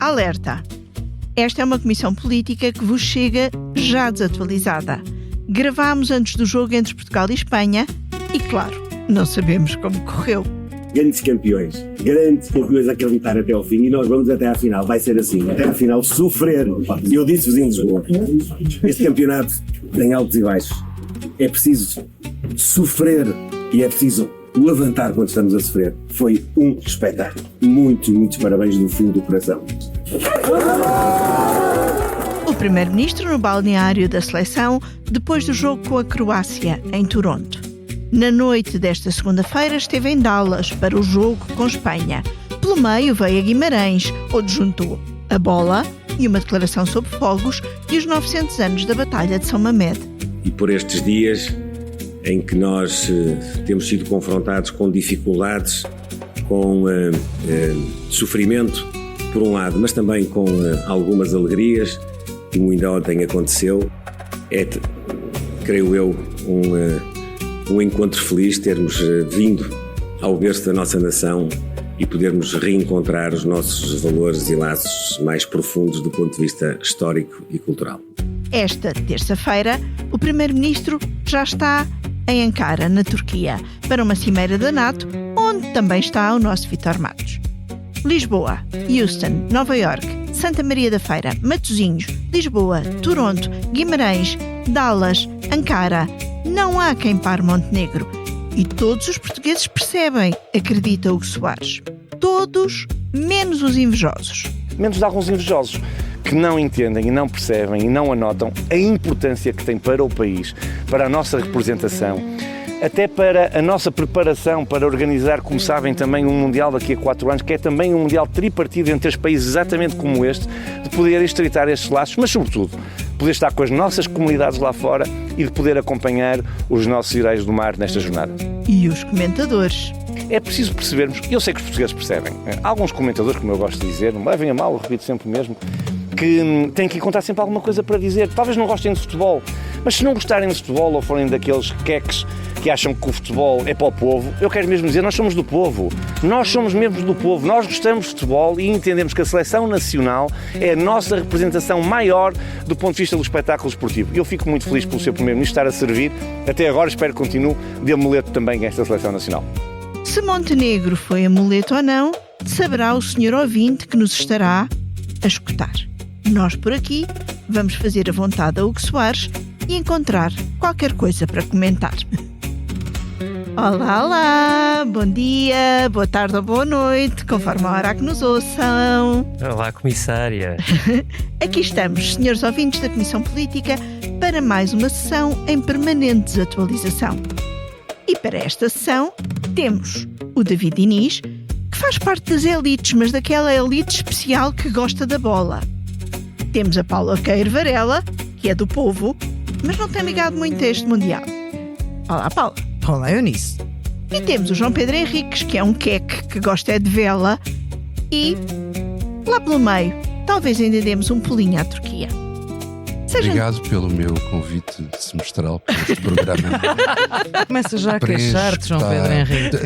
Alerta! Esta é uma comissão política que vos chega já desatualizada. Gravámos antes do jogo entre Portugal e Espanha e, claro, não sabemos como correu. Grandes campeões a acreditar até ao fim e nós vamos até à final, vai ser assim, até à final sofrer. Eu disse-vos em Lisboa, este campeonato tem altos e baixos, é preciso sofrer e é preciso levantar quando estamos a sofrer. Foi um espetáculo, muitos parabéns do fundo do coração. O primeiro-ministro no balneário da seleção depois do jogo com a Croácia, em Toronto. Na noite desta segunda-feira esteve em Dallas para o jogo com Espanha. Pelo meio veio a Guimarães, onde juntou a bola e uma declaração sobre fogos e os 900 anos da Batalha de São Mamede. E por estes dias em que nós temos sido confrontados com dificuldades, com sofrimento, por um lado, mas também com algumas alegrias, como ainda ontem aconteceu, é, creio eu, um encontro feliz termos vindo ao berço da nossa nação e podermos reencontrar os nossos valores e laços mais profundos do ponto de vista histórico e cultural. Esta terça-feira, o primeiro-ministro já está em Ankara, na Turquia, para uma cimeira da NATO, onde também está o nosso Vítor Matos. Lisboa, Houston, Nova Iorque, Santa Maria da Feira, Matosinhos, Lisboa, Toronto, Guimarães, Dallas, Ankara. Não há quem pare Montenegro. E todos os portugueses percebem, acredita Hugo Soares. Todos, menos os invejosos. Menos alguns invejosos que não entendem e não percebem e não anotam a importância que tem para o país, para a nossa representação, até para a nossa preparação para organizar, como sabem, também um Mundial daqui a 4 anos, que é também um Mundial tripartido entre os países exatamente como este, de poder estreitar estes laços, mas sobretudo poder estar com as nossas comunidades lá fora e de poder acompanhar os nossos heróis do mar nesta jornada. E os comentadores? É preciso percebermos, e eu sei que os portugueses percebem, alguns comentadores, como eu gosto de dizer, não me levem a mal, eu repito sempre o mesmo, que têm que encontrar sempre alguma coisa para dizer. Talvez não gostem de futebol, mas se não gostarem de futebol ou forem daqueles queques que acham que o futebol é para o povo, eu quero mesmo dizer, nós somos do povo. Nós somos membros do povo, nós gostamos de futebol e entendemos que a seleção nacional é a nossa representação maior do ponto de vista do espetáculo esportivo. Eu fico muito feliz pelo seu primeiro-ministro estar a servir, até agora espero que continue, de amuleto também a esta seleção nacional. Se Montenegro foi amuleto ou não, saberá o senhor ouvinte que nos estará a escutar. Nós por aqui vamos fazer a vontade a Hugo Soares e encontrar qualquer coisa para comentar. Olá, bom dia, boa tarde ou boa noite, conforme a hora que nos ouçam. Olá, comissária. Aqui estamos, senhores ouvintes da Comissão Política, para mais uma sessão em permanente desatualização. E para esta sessão temos o David Diniz, que faz parte das elites, mas daquela elite especial que gosta da bola. Temos a Paula Queiro Varela, que é do povo, mas não tem ligado muito a este Mundial. Olá, Paula. Olá, Eunice. E temos o João Pedro Henriques, que é um queque que gosta é de vela. E, lá pelo meio, talvez ainda demos um pulinho à Turquia. Obrigado pelo meu convite semestral para este programa. Começa já a queixar-te, João Pedro Henrique.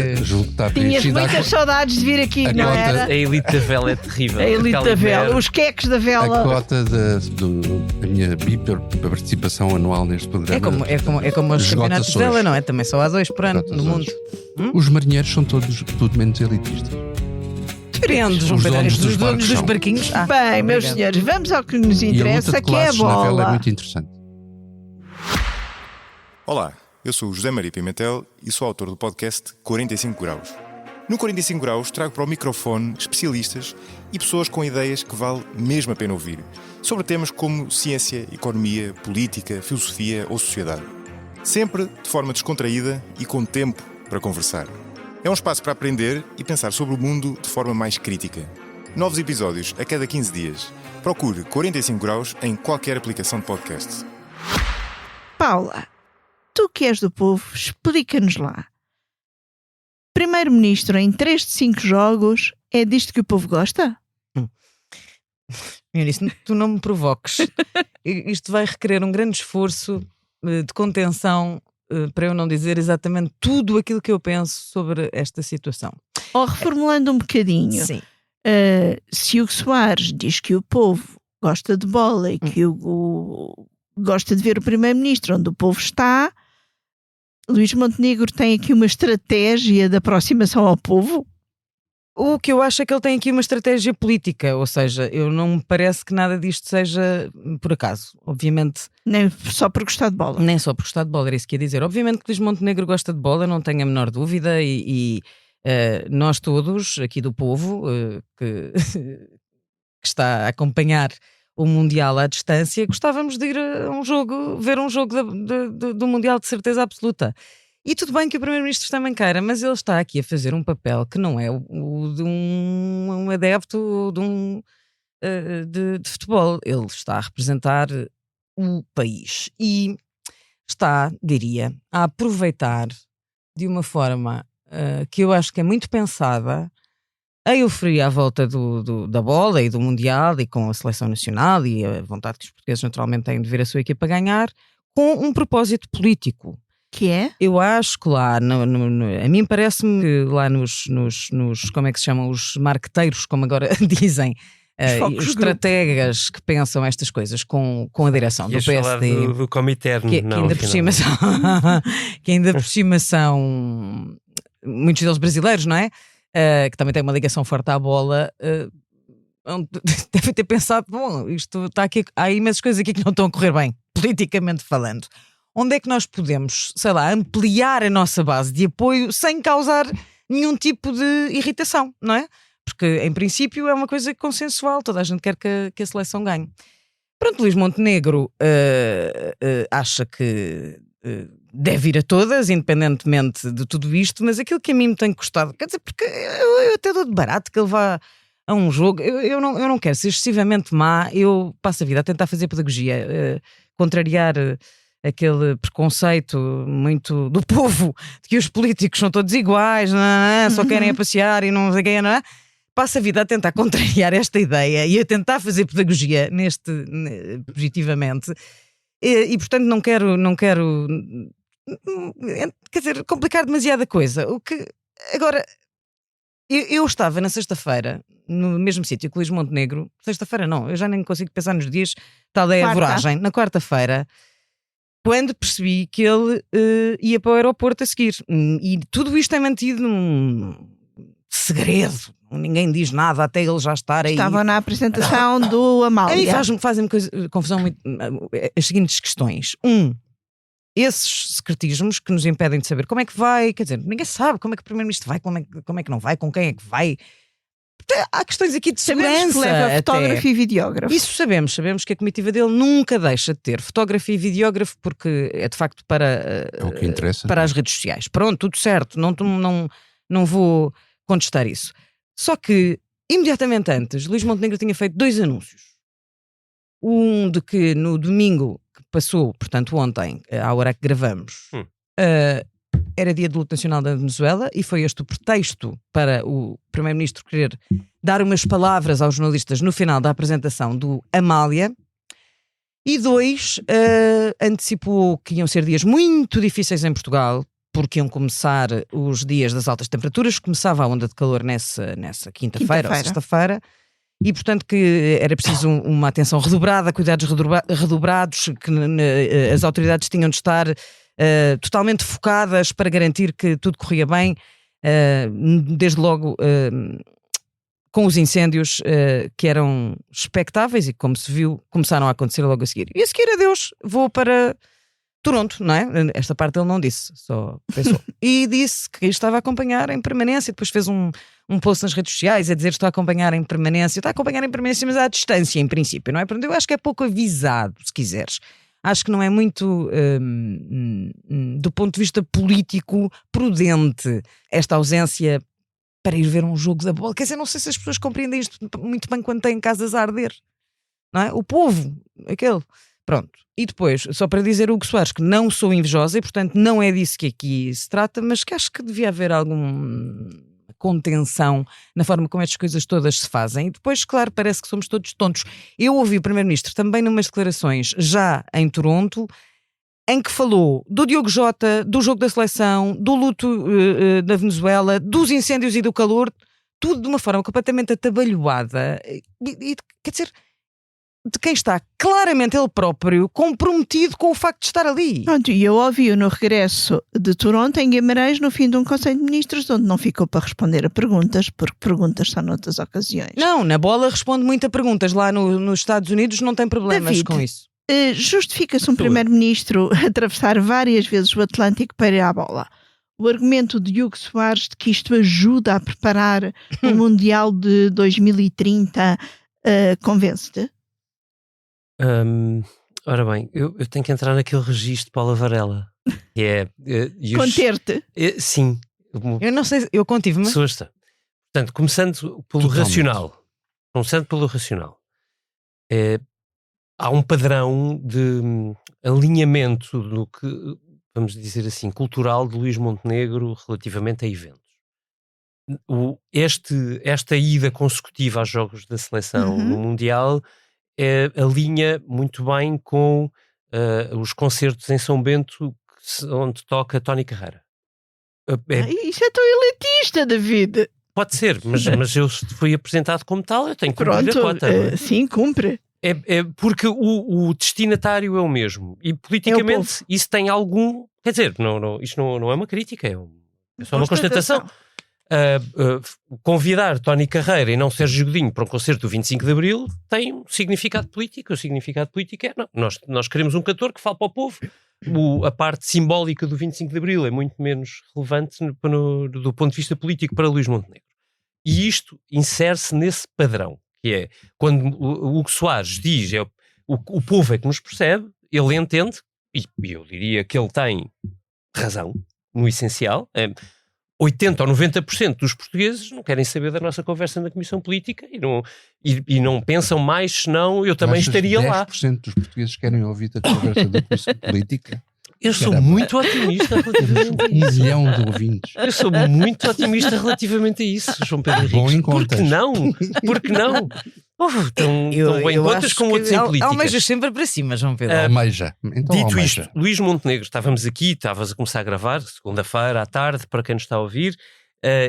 Tinhas muitas saudades de vir aqui, não era? A elite da vela é terrível. A elite da vela, os queques da vela. A cota da minha participação anual neste programa. É como os campeonatos de vela, não é? Também só há 2 por ano no mundo. Os marinheiros são todos tudo menos elitistas. Depende, João Pedro Henrique, dos donos dos barquinhos. Bem, meus senhores, vamos ao que nos interessa, que é a bola. Na vela é muito interessante. Olá, eu sou o José Maria Pimentel e sou autor do podcast 45 Graus. No 45 Graus trago para o microfone especialistas e pessoas com ideias que vale mesmo a pena ouvir, sobre temas como ciência, economia, política, filosofia ou sociedade. Sempre de forma descontraída e com tempo para conversar. É um espaço para aprender e pensar sobre o mundo de forma mais crítica. Novos episódios a cada 15 dias. Procure 45 Graus em qualquer aplicação de podcast. Paula, tu que és do povo, explica-nos lá. Primeiro-ministro em 3 de 5 jogos, é disto que o povo gosta? Eunice, tu não me provoques. Isto vai requerer um grande esforço de contenção para eu não dizer exatamente tudo aquilo que eu penso sobre esta situação. Ou reformulando um bocadinho. Sim. Se Hugo Soares diz que o povo gosta de bola e que gosta de ver o primeiro-ministro onde o povo está, Luís Montenegro tem aqui uma estratégia de aproximação ao povo? O que eu acho é que ele tem aqui uma estratégia política, ou seja, eu não me parece que nada disto seja por acaso, obviamente. Nem só por gostar de bola. Nem só por gostar de bola, era isso que ia dizer. Obviamente que Luís Montenegro gosta de bola, não tenho a menor dúvida, e nós todos, aqui do povo, que está a acompanhar o Mundial à distância, gostávamos de ir a um jogo, ver um jogo do Mundial de certeza absoluta. E tudo bem que o Primeiro-Ministro também queira, mas ele está aqui a fazer um papel que não é o de um adepto de futebol. Ele está a representar o país e está, diria, a aproveitar de uma forma que eu acho que é muito pensada a euforia à volta da bola e do Mundial e com a seleção nacional e a vontade que os portugueses naturalmente têm de ver a sua equipa ganhar, com um propósito político. Que é? Eu acho que lá, a mim parece-me que lá nos como é que se chamam, os marqueteiros, como agora dizem, os estrategas que pensam estas coisas com a direção do PSD. Do Comiterno, que ainda por cima são, que ainda por cima são muitos deles brasileiros, não é? Que também têm uma ligação forte à bola. Devem ter pensado, bom, isto está aqui, há imensas coisas aqui que não estão a correr bem, politicamente falando. Onde é que nós podemos, sei lá, ampliar a nossa base de apoio sem causar nenhum tipo de irritação, não é? Porque, em princípio, é uma coisa consensual, toda a gente quer que a seleção ganhe. Pronto, Luís Montenegro acha que deve ir a todas, independentemente de tudo isto, mas aquilo que a mim me tem custado, quer dizer, porque eu até dou de barato que ele vá a um jogo, eu não quero ser excessivamente má, eu passo a vida a tentar fazer pedagogia, contrariar aquele preconceito muito do povo de que os políticos são todos iguais, só querem passear e não sei quem, não é? Passo a vida a tentar contrariar esta ideia e a tentar fazer pedagogia positivamente e portanto não quero quer dizer, complicar demasiada coisa. O que agora eu estava na sexta-feira no mesmo sítio que o Luís Montenegro, sexta-feira não, eu já nem consigo pensar nos dias, tal é a voragem, na quarta-feira, quando percebi que ele ia para o aeroporto a seguir. E tudo isto é mantido num segredo. Ninguém diz nada até ele já estar aí. Estavam na apresentação do Amália. Fazem-me confusão muito, as seguintes questões. Esses secretismos que nos impedem de saber como é que vai. Quer dizer, ninguém sabe como é que o Primeiro-Ministro vai, como é que não vai, com quem é que vai. Há questões aqui de segurança. Sabemos que leva fotógrafo e videógrafo. Isso sabemos que a comitiva dele nunca deixa de ter fotógrafo e videógrafo, porque é de facto para o que interessa, para as redes sociais. Pronto, tudo certo, não vou contestar isso. Só que imediatamente antes, Luís Montenegro tinha feito 2 anúncios. Um de que no domingo que passou, portanto ontem, à hora que gravamos, era dia de luto nacional da Venezuela e foi este o pretexto para o Primeiro-Ministro querer dar umas palavras aos jornalistas no final da apresentação do Amália. E 2, antecipou que iam ser dias muito difíceis em Portugal, porque iam começar os dias das altas temperaturas, começava a onda de calor nessa quinta-feira ou sexta-feira, e portanto que era preciso uma atenção redobrada, cuidados redobrados, que as autoridades tinham de estar totalmente focadas para garantir que tudo corria bem, desde logo com os incêndios que eram expectáveis e, como se viu, começaram a acontecer logo a seguir. E a seguir, adeus, vou para Toronto, não é? Esta parte ele não disse, só pensou. E disse que estava a acompanhar em permanência, depois fez um post nas redes sociais a dizer que está a acompanhar em permanência, mas à distância, em princípio, não é? Eu acho que é pouco avisado, se quiseres. Acho que não é muito, do ponto de vista político, prudente esta ausência para ir ver um jogo da bola. Quer dizer, não sei se as pessoas compreendem isto muito bem quando têm casas a arder, não é? O povo, aquele. Pronto. E depois, só para dizer, Hugo Soares, que não sou invejosa e, portanto, não é disso que aqui se trata, mas que acho que devia haver alguma contenção na forma como estas coisas todas se fazem. E depois, claro, parece que somos todos tontos. Eu ouvi o Primeiro-Ministro também numas declarações já em Toronto, em que falou do Diogo Jota, do jogo da seleção, do luto da Venezuela, dos incêndios e do calor, tudo de uma forma completamente atabalhoada e quer dizer, de quem está claramente ele próprio comprometido com o facto de estar ali. Pronto, e eu ouvi-o no regresso de Toronto, em Guimarães, no fim de um Conselho de Ministros, onde não ficou para responder a perguntas, porque perguntas são noutras ocasiões. Não, na bola responde muito a perguntas. Lá nos Estados Unidos não tem problemas David, com isso. Justifica-se um primeiro-ministro atravessar várias vezes o Atlântico para ir à bola. O argumento de Hugo Soares de que isto ajuda a preparar o Mundial de 2030 convence-te? Ora bem, eu tenho que entrar naquele registro de Paula Varela. Que é... Conter-te? Sim. Eu não sei, eu contive-me. Assusta. Portanto, começando pelo racional. Há um padrão de alinhamento do que, vamos dizer assim, cultural de Luís Montenegro relativamente a eventos. Esta ida consecutiva aos Jogos da Seleção no Mundial alinha muito bem com os concertos em São Bento onde toca Tony Carreira. Isso é tão elitista, David. Pode ser, mas eu fui apresentado como tal, eu tenho que cumprir a cota. Sim, cumpre. Porque o destinatário é o mesmo. E politicamente isso tem algum... Quer dizer, isto não é uma crítica, é só uma constatação. Convidar Tony Carreira e não Sérgio Godinho para um concerto do 25 de Abril tem um significado político. O significado político é, nós queremos um cantor que fale para o povo. A parte simbólica do 25 de Abril é muito menos relevante do ponto de vista político para Luís Montenegro. E isto insere-se nesse padrão, que é, quando o Hugo Soares diz o povo é que nos percebe, ele entende, e eu diria que ele tem razão, no essencial. 80 ou 90% dos portugueses não querem saber da nossa conversa na Comissão Política e não pensam mais, senão eu também estaria lá. 10% dos portugueses querem ouvir a conversa da Comissão Política. Eu sou muito otimista relativamente a isso. 1 milhão de ouvintes. Eu sou muito otimista relativamente a isso, João Pedro Henriques. Bom em contas. Porque não? Tão bem em contas como outros em política. Almejas sempre para cima, João Pedro. Almeja. Então, dito isto, Luís Montenegro, estavas a começar a gravar, segunda-feira à tarde, para quem nos está a ouvir,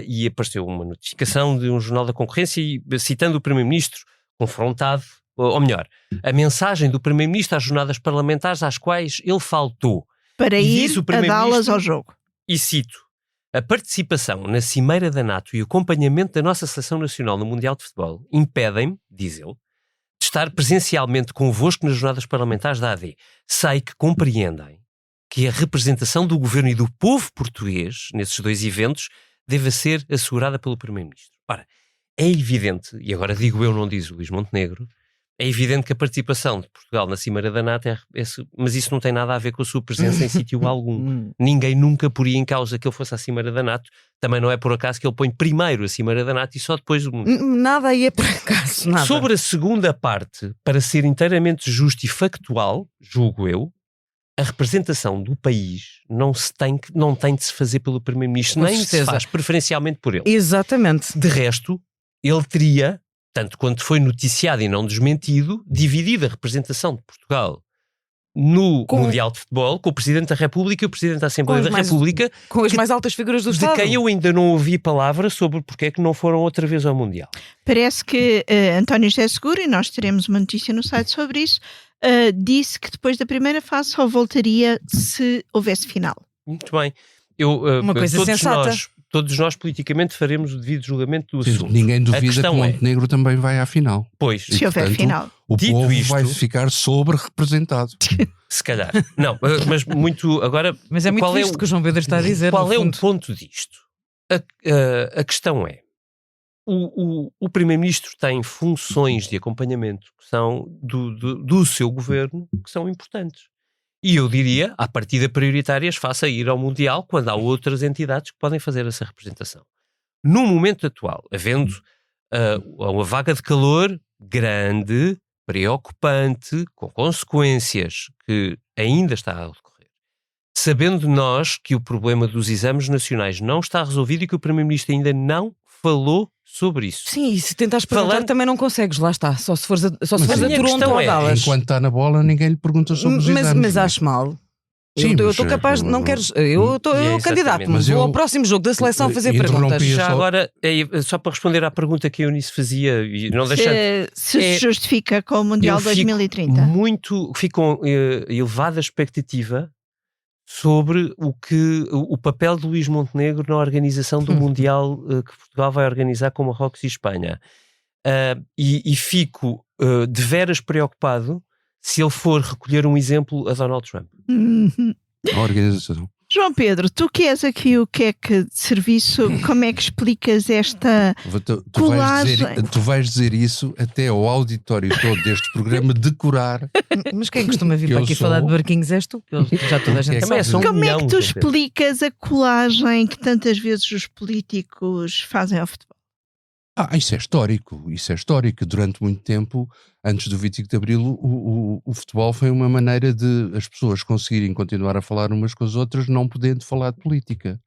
e apareceu uma notificação de um jornal da concorrência, citando o Primeiro-Ministro, confrontado, ou melhor, a mensagem do Primeiro-Ministro às jornadas parlamentares às quais ele faltou. Para ir a dá-las ao jogo. E cito: a participação na Cimeira da NATO e o acompanhamento da nossa Seleção Nacional no Mundial de Futebol impedem-me, diz ele, de estar presencialmente convosco nas jornadas parlamentares da AD. Sei que compreendem que a representação do governo e do povo português nesses dois eventos deve ser assegurada pelo Primeiro-Ministro. Ora, é evidente, e agora digo eu, não diz o Luís Montenegro, é evidente que a participação de Portugal na Cimeira da NATO mas isso não tem nada a ver com a sua presença em sítio algum. Ninguém nunca poria em causa que ele fosse à Cimeira da NATO. Também não é por acaso que ele põe primeiro a Cimeira da NATO e só depois o mundo. Nada aí é por acaso, nada. Sobre a segunda parte, para ser inteiramente justo e factual, julgo eu, a representação do país não tem de se fazer pelo Primeiro-Ministro, nem se faz preferencialmente por ele. Exatamente. De resto, ele teria, tanto quanto foi noticiado e não desmentido, dividido a representação de Portugal no Mundial de Futebol com o Presidente da República e o Presidente da Assembleia da República, com as mais altas figuras do Estado, de quem eu ainda não ouvi palavra sobre porque é que não foram outra vez ao Mundial. Parece que António José Seguro, e nós teremos uma notícia no site sobre isso, disse que depois da primeira fase só voltaria se houvesse final. Muito bem. Uma coisa sensata. Todos nós politicamente faremos o devido julgamento do assunto. Ninguém duvida que Montenegro também vai à final. Pois. Se houver final. O povo vai ficar sobre-representado. Se calhar. Não, mas muito... Agora, mas é muito isto que o João Pedro está a dizer. Qual é o ponto disto? A questão é, o Primeiro-Ministro tem funções de acompanhamento que são do seu governo, que são importantes. E eu diria, à partida prioritárias, faça ir ao Mundial quando há outras entidades que podem fazer essa representação. No momento atual, havendo uma vaga de calor grande, preocupante, com consequências que ainda está a decorrer, sabendo nós que o problema dos exames nacionais não está resolvido e que o Primeiro-Ministro ainda não falou sobre isso. Sim, e se tentares perguntar também não consegues, lá está. Só se fores a Toronto ou a Dallas. Enquanto está na bola, ninguém lhe pergunta sobre os exames. Mas acho mal. Sim, eu mas, estou capaz, não queres. Eu exatamente. candidato-me, Mas vou eu ao próximo jogo da seleção a fazer interrompi perguntas. Eu Já só- agora, só para responder à pergunta que a Eunice fazia, e não deixando. Se justifica com o Mundial Eu fico 2030. Fico com elevada expectativa sobre o papel de Luís Montenegro na organização do Mundial que Portugal vai organizar com Marrocos e Espanha. E fico de veras preocupado se ele for recolher um exemplo a Donald Trump. A organização. João Pedro, tu que és aqui o que é que de serviço, como é que explicas esta colagem? Tu vais dizer isso até ao auditório todo deste programa decorar. Mas quem costuma vir Que para eu aqui sou- falar de barquinhos és tu? Já toda a gente Também é sabe. só Como é que tu milhão, explicas a colagem que tantas vezes os políticos fazem ao futebol? Isso é histórico. Isso é histórico. Durante muito tempo, antes do 25 de Abril, o futebol foi uma maneira de as pessoas conseguirem continuar a falar umas com as outras, não podendo falar de política.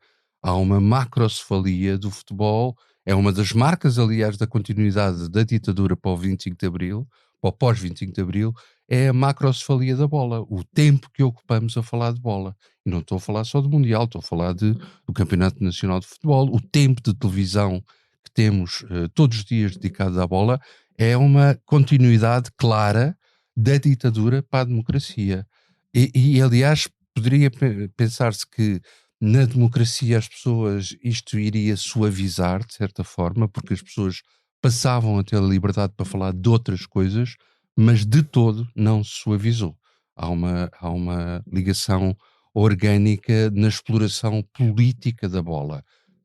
Há uma macrocefalia do futebol. É uma das marcas, aliás, da continuidade da ditadura para o 25 de Abril, para o pós-25 de Abril, é a macrocefalia da bola. O tempo que ocupamos a falar de bola. E não estou a falar só do Mundial, estou a falar do Campeonato Nacional de Futebol. O tempo de televisão que temos todos os dias dedicado à bola é uma continuidade clara da ditadura para a democracia. E aliás, poderia pensar-se que na democracia as pessoas, isto iria suavizar, de certa forma, porque as pessoas passavam a ter a liberdade para falar de outras coisas, mas de todo não se suavizou. Há uma ligação orgânica na exploração política da bola.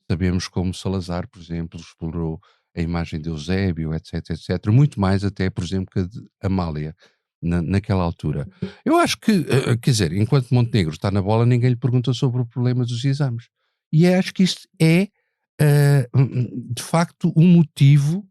Sabemos como Salazar, por exemplo, explorou a imagem de Eusébio, etc, etc. Muito mais até, por exemplo, que a de Amália, naquela altura. Eu acho que, quer dizer, enquanto Montenegro está na bola, ninguém lhe pergunta sobre o problema dos exames. E acho que isto é, de facto, um motivo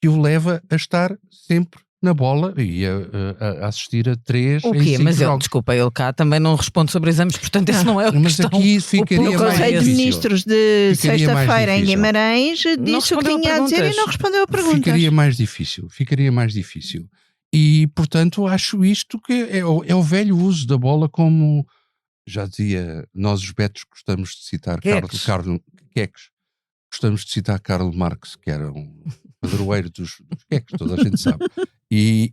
que o leva a estar sempre na bola e a assistir a 3 O em quê? 5 Mas ele, jogos. desculpa, ele cá também não responde sobre exames, portanto esse não é o Mas questão. aqui ficaria No mais Conselho de difícil. Ministros de Ficaria mais sexta-feira em difícil. Guimarães disse o que respondeu a tinha a dizer e perguntas. não respondeu a perguntas. Ficaria mais difícil. E, portanto, acho isto que é o velho uso da bola, como já dizia, nós os betos gostamos de citar Queques. Gostamos de citar Karl Marx, que era um padroeiro dos queques, toda a gente sabe. E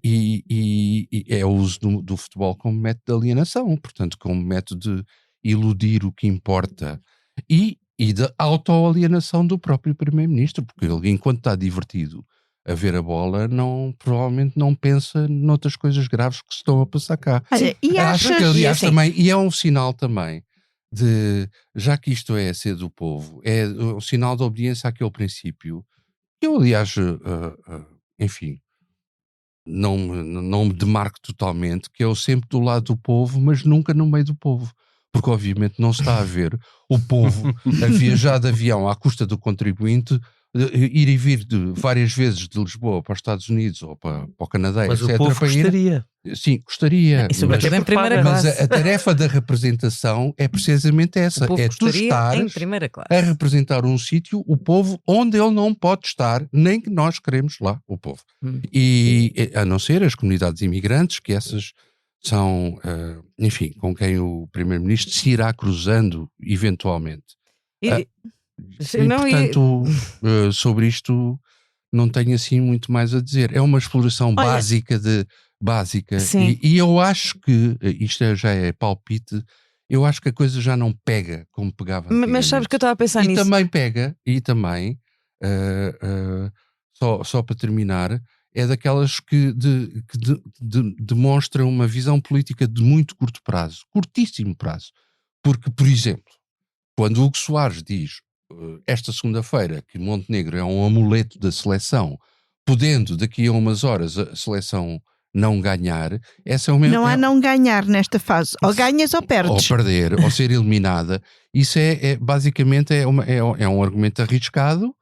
é o uso do futebol como método de alienação, portanto, como método de iludir o que importa e da autoalienação do próprio Primeiro-Ministro, porque ele, enquanto está divertido a ver a bola, provavelmente não pensa noutras coisas graves que se estão a passar cá. Olha, e Acho achas que, aliás, assim, também, e é um sinal também de, já que isto é ser do povo, é um sinal de obediência àquele princípio. Eu, aliás, enfim, não me demarco totalmente, que é o sempre do lado do povo, mas nunca no meio do povo. Porque, obviamente, não se está a ver o povo a viajar de avião à custa do contribuinte, ir e vir várias vezes de Lisboa para os Estados Unidos ou para o Canadá, Mas etc. o povo para ir. gostaria. Sim, gostaria. E sobretudo em primeira Mas classe. a tarefa da representação é precisamente essa. O povo É tu gostaria em estares primeira classe. a representar um sítio, o povo, onde ele não pode estar, nem que nós queremos lá, o povo. E a não ser as comunidades imigrantes, que essas são, enfim, com quem o Primeiro-Ministro se irá cruzando eventualmente. Portanto, sobre isto não tenho assim muito mais a dizer. É uma exploração básica. E eu acho que, isto já é palpite, eu acho que a coisa já não pega como pegava antigamente. Mas sabes que eu estava a pensar nisso. Também pega, só para terminar, é daquelas que demonstram uma visão política de muito curto prazo, curtíssimo prazo. Porque, por exemplo, quando Hugo Soares diz esta segunda-feira que Montenegro é um amuleto da seleção, podendo daqui a umas horas a seleção não ganhar, essa é o mesmo. Não há não ganhar nesta fase. Ou ganhas ou perdes. Ou perder, ou ser eliminada. Isso basicamente é um argumento arriscado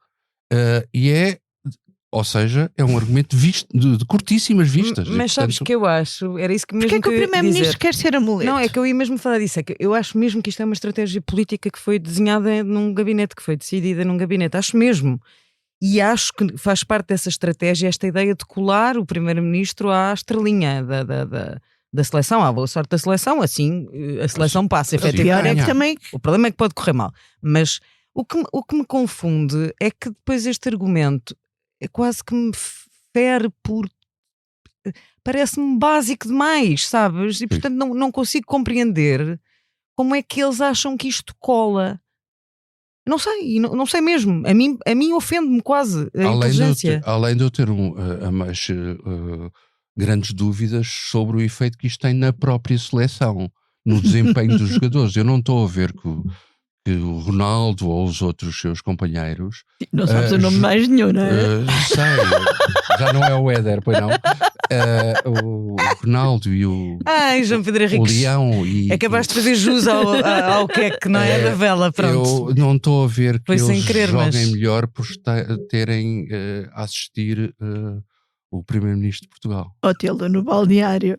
ou seja, é um argumento de curtíssimas vistas. Mas sabes que eu acho, era isso que mesmo Porquê que o Primeiro-Ministro quer ser amuleto? Não, é que eu ia mesmo falar disso, é que eu acho mesmo que isto é uma estratégia política que foi desenhada num gabinete, que foi decidida num gabinete, acho mesmo. E acho que faz parte dessa estratégia esta ideia de colar o Primeiro-Ministro à estrelinha da seleção, à boa sorte da seleção, assim a seleção passa, O pior efetivamente. é que também O problema é que pode correr mal. Mas o que me confunde é que depois este argumento é quase que me fere por... Parece-me básico demais, sabes? E portanto não consigo compreender como é que eles acham que isto cola. Não sei, não sei mesmo. A mim ofende-me quase a inteligência. Além de eu ter grandes dúvidas sobre o efeito que isto tem na própria seleção, no desempenho dos jogadores. Eu não estou a ver que o Ronaldo ou os outros seus companheiros... não sabes o nome mais nenhum, não é? Sei, já não é o Éder, pois não. O Ronaldo e o... Ai, João Pedro o Henriques, Leão e... acabaste de fazer jus ao que não é da vela, pronto. Eu não estou a ver que Foi sem eles querer, joguem mas- melhor por terem a assistir o Primeiro-Ministro de Portugal. Ou tê-lo no balneário.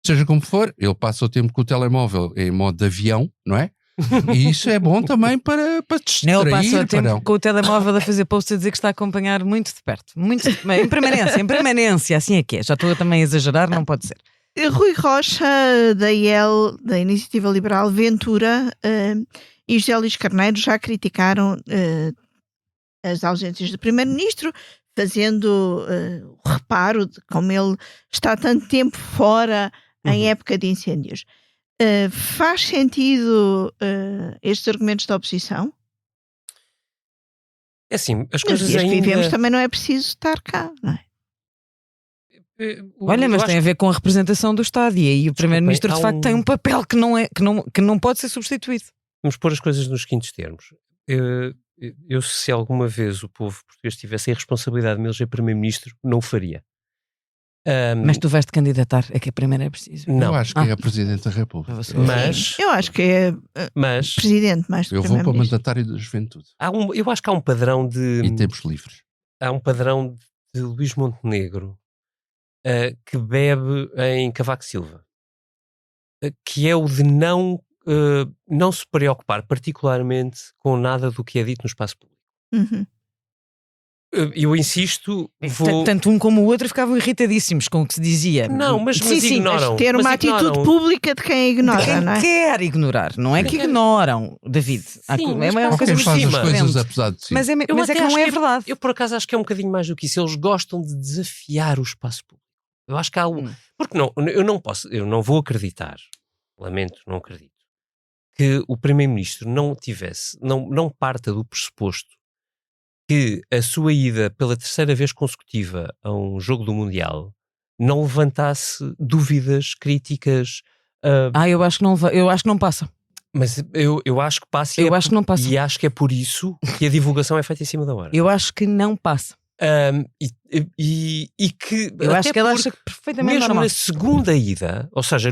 Seja como for, ele passa o tempo com o telemóvel em modo de avião, não é? E isso é bom também para distrair. Não, eu passo o tempo não. com o telemóvel a fazer post a dizer que está a acompanhar muito de perto. Em permanência, assim é que é. Já estou também a exagerar, não pode ser. Rui Rocha, da IEL, da Iniciativa Liberal Ventura, e José Luís Carneiro já criticaram as ausências do Primeiro-Ministro, fazendo o reparo de como ele está tanto tempo fora em época de incêndios. Faz sentido estes argumentos da oposição? É assim, as Nos coisas dias que ainda... vivemos também não é preciso estar cá, não é? Olha, mas tem a ver com a representação do Estado e aí o Primeiro-Ministro de há facto tem um papel que não pode ser substituído. Vamos pôr as coisas nos seguintes termos. Eu, se alguma vez o povo português tivesse a responsabilidade de me eleger Primeiro-Ministro, não o faria. Mas tu vais-te candidatar, é que a primeira é preciso. Não, Eu acho que é a Presidente da República. mas, Eu acho que é mas presidente mais do que Eu vou para o primeiro-ministro. mandatário da juventude. eu acho que há um padrão E tempos livres. há um padrão de Luís Montenegro que bebe em Cavaco Silva, que é o de não se preocupar particularmente com nada do que é dito no espaço público. Uhum. Eu insisto, vou... Tanto um como o outro ficavam irritadíssimos com o que se dizia. Não, mas sim, sim, ignoram. Ter mas uma atitude ignoram. pública de quem ignora, Quem não é? quer ignorar, não é que ignoram, David. mas É uma pá, coisa Quem muito faz as diferente. coisas apesar de si. Mas é Eu que até não acho é que verdade. Eu, por acaso, acho que é um bocadinho mais do que isso. Eles gostam de desafiar o espaço público. Eu acho que há Porque não, eu não vou acreditar, lamento, não acredito, que o Primeiro-Ministro não parta do pressuposto que a sua ida pela terceira vez consecutiva a um jogo do Mundial não levantasse dúvidas, críticas. Eu acho que não passa. Mas eu acho que passa. Eu acho que não passa. E acho que é por isso que a divulgação é feita em cima da hora. Eu acho que não passa. E que Eu acho que ela porque acha perfeitamente mesmo normal. na segunda ida, ou seja,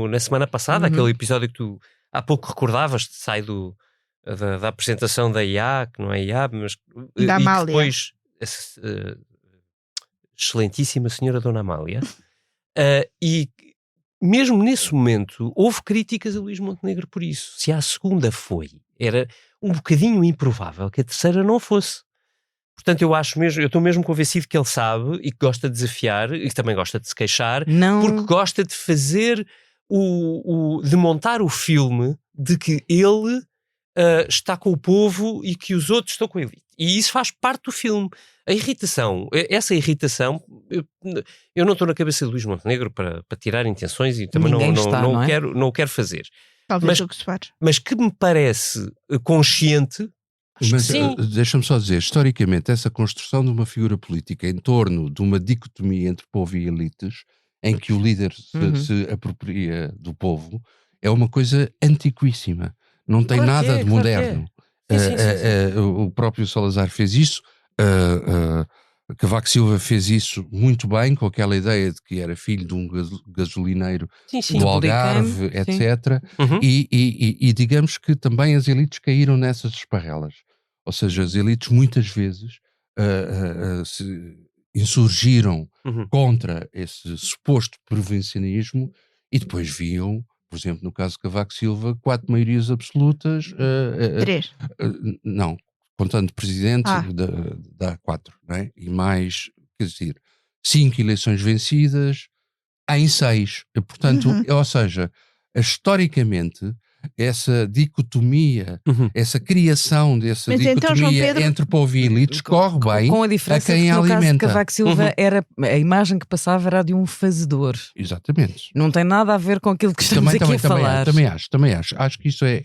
na semana passada, aquele episódio que tu há pouco recordavas, sai da apresentação da IA, que não é IA, mas Da e Amália. que depois excelentíssima senhora Dona Amália, e mesmo nesse momento houve críticas a Luís Montenegro por isso. Se a segunda era um bocadinho improvável que a terceira não fosse. Portanto, eu estou mesmo convencido que ele sabe e que gosta de desafiar e que também gosta de se queixar, Não. porque gosta de fazer de montar o filme de que ele está com o povo e que os outros estão com a elite. E isso faz parte do filme. Essa irritação, eu não estou na cabeça de Luís Montenegro para tirar intenções e também Ninguém está, não é? não o quero fazer. Talvez o que se faz. Mas que me parece consciente. Acho Mas que sim. deixa-me só dizer, historicamente, essa construção de uma figura política em torno de uma dicotomia entre povo e elites, em que o líder se apropria do povo, é uma coisa antiquíssima. Não tem Claro que nada é, de claro que moderno. é. Sim. O próprio Salazar fez isso, Cavaco Silva fez isso muito bem, com aquela ideia de que era filho de um gasolineiro Sim. do Algarve, Sim. etc. Uhum. E digamos que também as elites caíram nessas esparrelas. Ou seja, as elites muitas vezes se insurgiram contra esse suposto provincianismo e depois viam, por exemplo, no caso de Cavaco Silva, 4 maiorias absolutas. 3. Não, contando presidente, Ah. dá 4, não é? E mais, quer dizer, 5 eleições vencidas, em 6. Portanto, ou seja, historicamente, essa dicotomia, essa criação dessa Mas então, dicotomia João Pedro, entre povo e elites corre bem Com a a diferença quem que a no caso de alimenta. Cavaco Silva era, a imagem que passava era a de um fazedor. Exatamente. Não tem nada a ver com aquilo que estamos aqui a falar. Também acho. Acho que isto é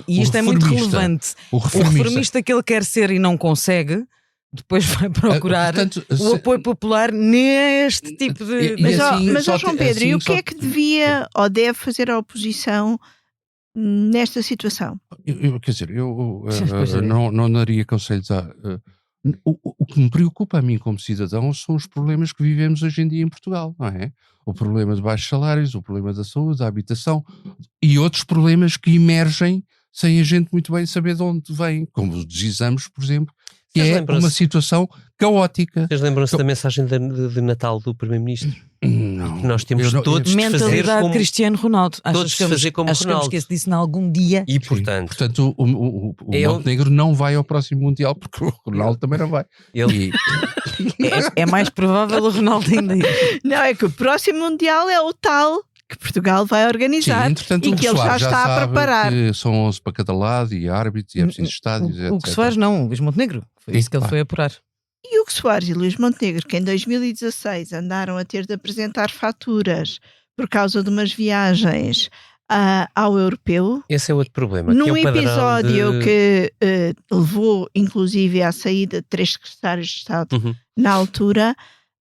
E isto é muito relevante. O O reformista. reformista que ele quer ser e não consegue, depois vai procurar Portanto, o apoio popular neste tipo de... E Mas, assim, mas só ó, João te- Pedro, assim, e o só que é que devia ou deve fazer a oposição nesta situação? Quer dizer, Pois é. não daria conselhos a. O que me preocupa a mim como cidadão são os problemas que vivemos hoje em dia em Portugal, não é? O problema de baixos salários, o problema da saúde, da habitação e outros problemas que emergem sem a gente muito bem saber de onde vêm, como os exames, por exemplo, que Vocês é lembram-se- uma situação caótica. Vocês lembram-se da mensagem de Natal do Primeiro-Ministro? Não, Que nós temos eu não- todos de fazer Mentalidade como... Cristiano Ronaldo. todos fazer como Ronaldo. que esse disse em algum dia. E, portanto, Portanto, o Eu- Montenegro não vai ao próximo Mundial porque o Ronaldo também não vai. ele... E- É mais provável o Ronaldo ainda ir. Não, é que o próximo Mundial é o tal que Portugal vai organizar Sim, entretanto, e o que ele já Soares está a sabe preparar. que são 11 para cada lado e árbitros e é preciso estádios, O que etc. Soares não, o Luís Montenegro. Foi isso que ele Claro. foi apurar. E Hugo Soares e Luís Montenegro, que em 2016 andaram a ter de apresentar faturas por causa de umas viagens ao europeu, Esse é outro problema. que é num o padrão episódio de... que levou inclusive à saída de 3 secretários de Estado Uhum. na altura,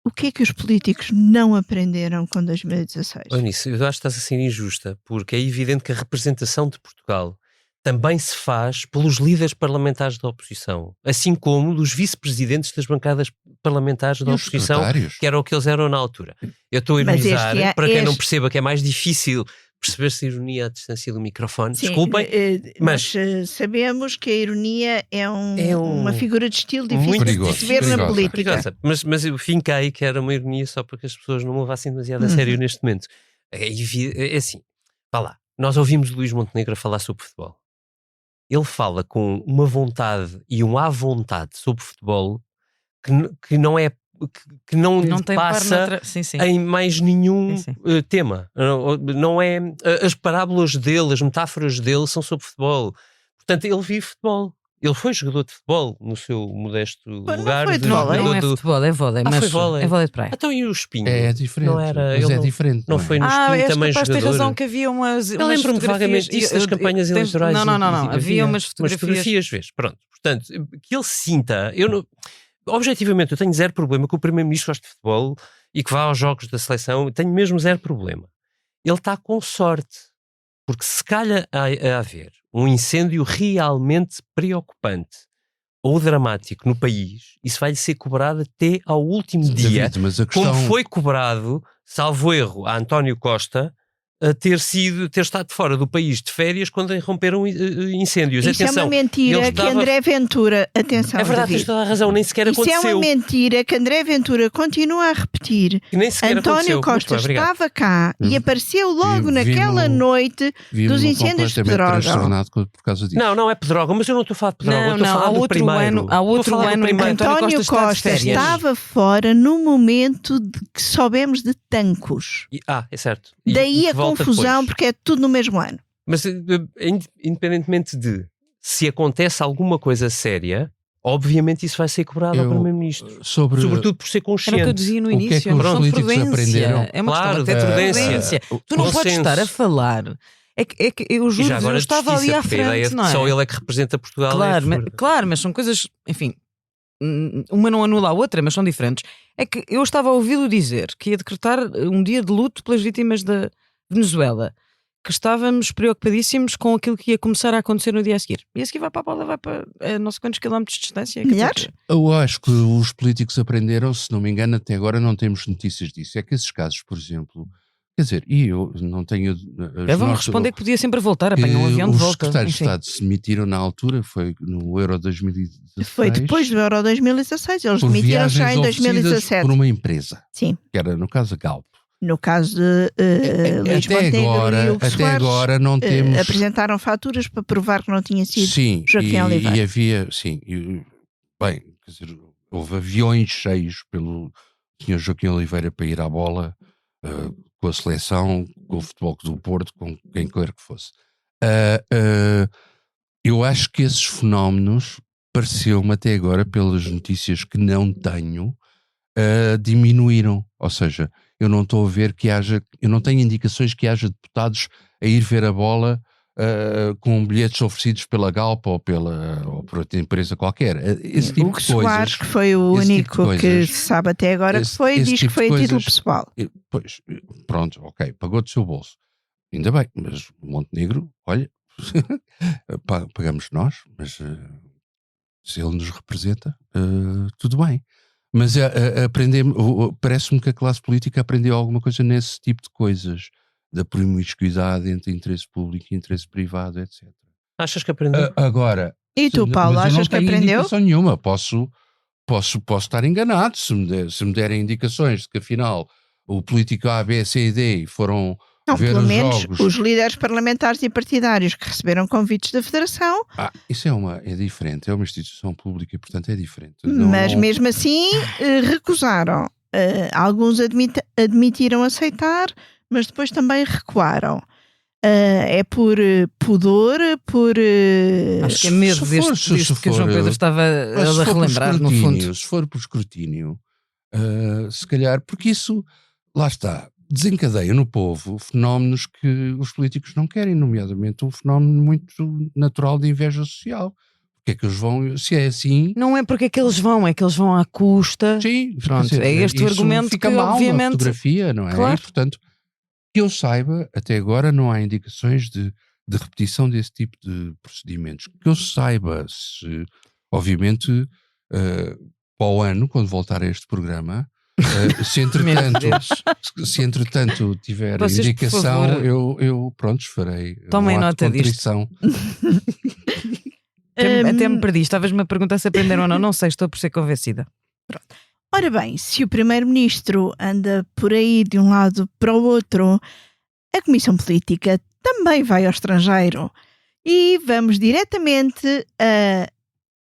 o que é que os políticos não aprenderam com 2016? Olha nisso, eu acho que estás a ser injusta, porque é evidente que a representação de Portugal também se faz pelos líderes parlamentares da oposição, assim como dos vice-presidentes das bancadas parlamentares E da os oposição, secretários? que era o que eles eram na altura. Eu estou a Mas ironizar, este é- para quem não este- perceba que é mais difícil perceber-se a ironia à distância do microfone, Sim, desculpem, mas- nós sabemos que a ironia é É uma figura de estilo difícil muito de perigoso, se ver na perigosa. política. perigosa. Mas eu finquei que era uma ironia só para que as pessoas não me levassem demasiado a sério neste momento. É assim, vá lá, nós ouvimos o Luís Montenegro a falar sobre futebol. Ele fala com uma vontade e um à vontade sobre futebol que não é que não Tem par passa noutra... Sim, sim. em mais nenhum Sim, tema. Não é as parábolas dele, as metáforas dele são sobre futebol. Portanto, ele vive futebol. Ele foi jogador de futebol no seu modesto Não lugar. foi de vôlei. Não é do... futebol, é vôlei. Ah, mas foi vôlei. É vôlei de praia. Então e o Espinho? É diferente. Não era, mas ele é não- diferente. Não é? foi no Ah, Espinho és também capaz de ter jogador. razão que havia umas Eu lembro-me fotografias- vagamente disso das campanhas eleitorais. Não. inclusive. Havia umas Umas fotografias. fotografias, vês. Pronto. Portanto, que ele sinta. Eu não... Objetivamente, eu tenho zero problema que o Primeiro-Ministro goste de futebol e que vá aos jogos da seleção. Tenho mesmo zero problema. Ele está com sorte. Porque se calhar a haver um incêndio realmente preocupante ou dramático no país, isso vai-lhe ser cobrado até ao último dia. David, mas a questão... Como foi cobrado, salvo erro, a António Costa a ter estado fora do país de férias quando irromperam incêndios. Isso Atenção, é uma mentira ele que estava- André Ventura, atenção, é verdade, tens David, toda a razão, nem sequer isso é aconteceu. uma mentira que André Ventura continua a repetir. E nem sequer António aconteceu. Costa Muito bem, obrigado. estava cá e apareceu logo naquela noite dos incêndios de Pedrógão. transtornado por causa disso. Não é Pedrógão, mas eu não estou a falar de Pedrógão, eu estou a Não, falar há do outro primeiro. ano- há Estou a outro falar do ano em que primeiro. António António Costa está de Costa férias. estava fora no momento de que soubemos de Tancos. É certo. E Daí que a volta confusão, depois. porque é tudo no mesmo ano. Mas independentemente de se acontece alguma coisa séria, obviamente isso vai ser cobrado ao Eu, Primeiro-Ministro. sobre Sobretudo por ser Era o que eu consciente. dizia no O que é início. que é uma os questão de políticos prudência. aprenderam? É uma Claro, questão até de prudência. prudência. Tu não podes Consenso. estar a falar. É que eu E juro, já agora eu estava ali justiça, à porque a ideia frente, de não que é? só ele é que representa Portugal. Claro, mas são coisas, enfim, uma não anula a outra, mas são diferentes. É que eu estava a ouvi-lo dizer que ia decretar um dia de luto pelas vítimas da Venezuela, que estávamos preocupadíssimos com aquilo que ia começar a acontecer no dia a seguir. E a seguir vai para a bola, vai para não sei quantos quilómetros de distância. quer dizer, Milhares? Eu acho que os políticos aprenderam, se não me engano, até agora não temos notícias disso. É que esses casos, por exemplo, quer dizer, e eu não tenho... Eu vou-me responder que podia sempre voltar, apanhar um avião de os volta. secretários de Enfim. Estado se demitiram na altura, foi no Euro 2016. Foi depois do Euro 2016. Eles por demitiram já em viagens oferecidas 2017. por uma empresa, Sim. que era no caso a Galp. No caso de Luís Até Montenegro e agora, Hugo até Soares, agora não temos... apresentaram faturas para provar que não tinha sido. Sim, Joaquim Oliveira. e havia, sim, bem, quer dizer, houve aviões cheios pelo Sr. Joaquim Oliveira para ir à bola, com a seleção, com o Futebol Clube do Porto, com quem quer que fosse. Eu acho que esses fenómenos, pareceu-me até agora, pelas notícias que não tenho, diminuíram. Ou seja, eu não estou a ver eu não tenho indicações que haja deputados a ir ver a bola com bilhetes oferecidos pela Galp ou por outra empresa qualquer. Esse tipo O que de coisas, Soares, que foi o único que se sabe até agora que foi, diz que foi a título pessoal. Pois, pronto, ok, pagou do seu bolso. Ainda bem, mas Montenegro, olha, pagamos nós, mas se ele nos representa, tudo bem. Mas parece-me que a classe política aprendeu alguma coisa nesse tipo de coisas, da promiscuidade entre interesse público e interesse privado, etc. Achas que aprendeu? Agora, E tu, Paulo, achas que aprendeu? Não tenho indicação nenhuma, posso estar enganado se me derem indicações de que afinal o político A, B, C e D foram Não, ver pelo os menos jogos. os líderes parlamentares e partidários que receberam convites da Federação. Isso é diferente, é uma instituição pública e portanto é diferente. Mas mesmo assim recusaram. Alguns admitiram aceitar, mas depois também recuaram. É por pudor, por... Acho que é medo deste que o João Pedro estava a relembrar, no fundo. Se for por escrutínio, se calhar, porque isso, lá está, desencadeia no povo fenómenos que os políticos não querem, nomeadamente um fenómeno muito natural de inveja social. Porque é que eles vão, se é assim... Não é porque é que eles vão à custa. Sim, pronto, dizer, é este o argumento fica que mal obviamente... na fotografia, não é? Claro. E, portanto, que eu saiba, até agora não há indicações de repetição desse tipo de procedimentos. Que eu saiba, obviamente, para o ano, quando voltar a este programa, se entretanto tiver Vocês, indicação, por favor, eu farei. Tomem nota disto. Até me perdi, estavas-me a perguntar se aprenderam ou não. Não sei, estou por ser convencida. Pronto. Ora bem, se o primeiro-ministro anda por aí de um lado para o outro, a Comissão Política também vai ao estrangeiro. E vamos diretamente a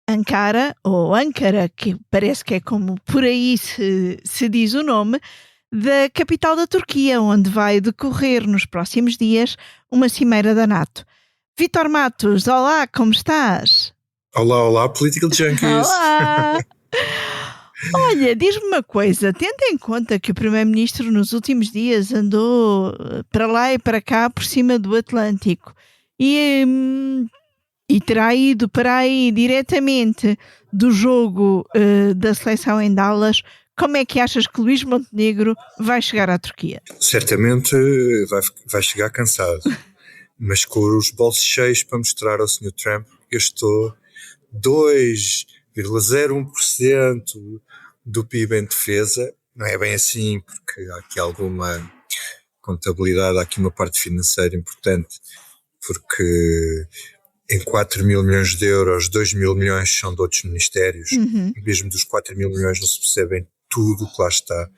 Ankara, ou Ankara, que parece que é como por aí se diz o nome, da capital da Turquia, onde vai decorrer nos próximos dias uma cimeira da NATO. Vítor Matos, olá, como estás? Olá, Political Junkies. Olá! Olha, diz-me uma coisa, tendo em conta que o Primeiro-Ministro nos últimos dias andou para lá e para cá por cima do Atlântico e terá ido para aí diretamente do jogo da seleção em Dallas, como é que achas que Luís Montenegro vai chegar à Turquia? Certamente vai chegar cansado, mas com os bolsos cheios para mostrar ao Sr. Trump que eu estou 2,01% do PIB em defesa. Não é bem assim, porque há aqui alguma contabilidade, há aqui uma parte financeira importante, porque em 4 mil milhões de euros, 2 mil milhões são de outros ministérios, mesmo dos 4 mil milhões não se percebem tudo o que lá está